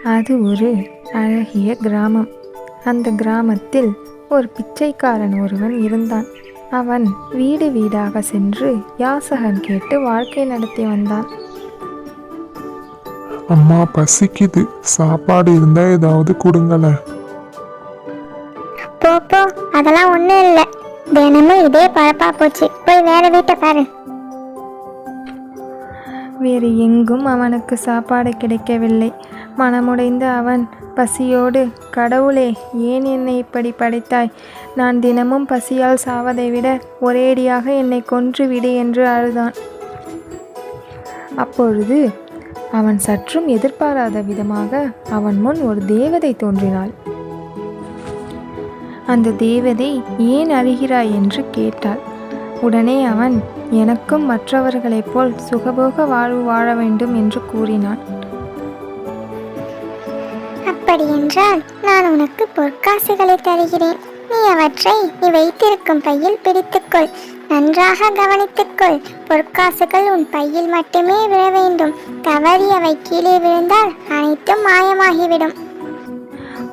அது ஒரு அழகிய கிராமம். அந்த கிராமத்தில் ஒரு பிச்சைக்காரன் ஒருவன் இருந்தான். அவன் வீடு வீடாக சென்று யாசகம் கேட்டு வாழ்க்கை நடத்தி வந்தான். அம்மா பசிக்குது, சாப்பாடு இருந்தா ஏதாவது கொடுங்களேன். போ, அதெல்லாம் ஒண்ணும் இல்லை. தினமும் இதே பழப்பா போச்சு. போய் வேற வீட்டை பாரு. வேறு எங்கும் அவனுக்கு சாப்பாடு கிடைக்கவில்லை. மனமுடைந்த அவன் பசியோடு, கடவுளே, ஏன் என்னை இப்படி படைத்தாய்? நான் தினமும் பசியால் சாவதை விட ஒரேடியாக என்னை கொன்றுவிடு என்று அழுதான். அப்பொழுது அவன் சற்றும் எதிர்பாராத விதமாக அவன் முன் ஒரு தேவதை தோன்றினாள். அந்த தேவதை ஏன் அழுகிறாய் என்று கேட்டாள். உடனே அவன், எனக்கும் மற்றவர்களைப் போல் சுகபோக வாழ்வு வாழ வேண்டும் என்று கூறினான். அப்படியென்றால் நான் உனக்கு பொற்காசுகளை தருகிறேன். நீ அவற்றை நீ வைத்திருக்கும் பையில் பிடித்துக்கொள். நன்றாக கவனித்துக்கொள். பொற்காசுகள் உன் பையில் மட்டுமே விழ வேண்டும். தவறி அவை கீழே விழுந்தால் அனைத்தும் மாயமாகிவிடும்.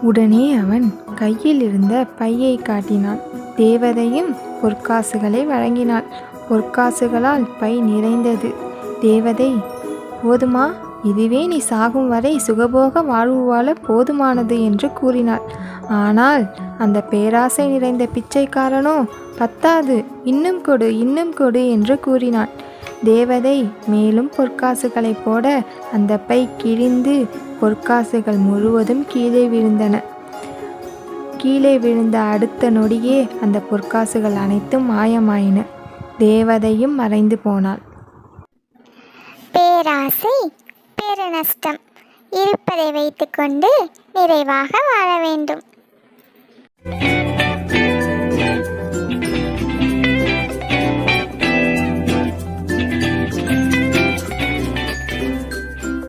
உடனே அவன் கையில் இருந்த பையை காட்டினான். தேவதையும் பொற்காசுகளை வழங்கினாள். பொற்காசுகளால் பை நிறைந்தது. தேவதை, போதுமா? இதுவே நீ சாகும் வரை சுகபோக வாழ்வு வாழ போதுமானது என்று கூறினாள். ஆனால் அந்த பேராசை நிறைந்த பிச்சைக்காரனோ, பத்தாது, இன்னும் கொடு, இன்னும் கொடு என்று கூறினான். தேவதை மேலும் பொற்காசுகளை போட அந்த பை கிழிந்து பொற்காசுகள் முழுவதும் கீழே விழுந்தன. கீழே விழுந்த அடுத்த நொடியே அந்த பொற்காசுகள் அனைத்தும் மாயமாயின. தேவதையும் மறைந்து போனாள். பேராசை பெருநஷ்டம். இருப்பதை வைத்துக்கொண்டு நிறைவாக வாழ வேண்டும்.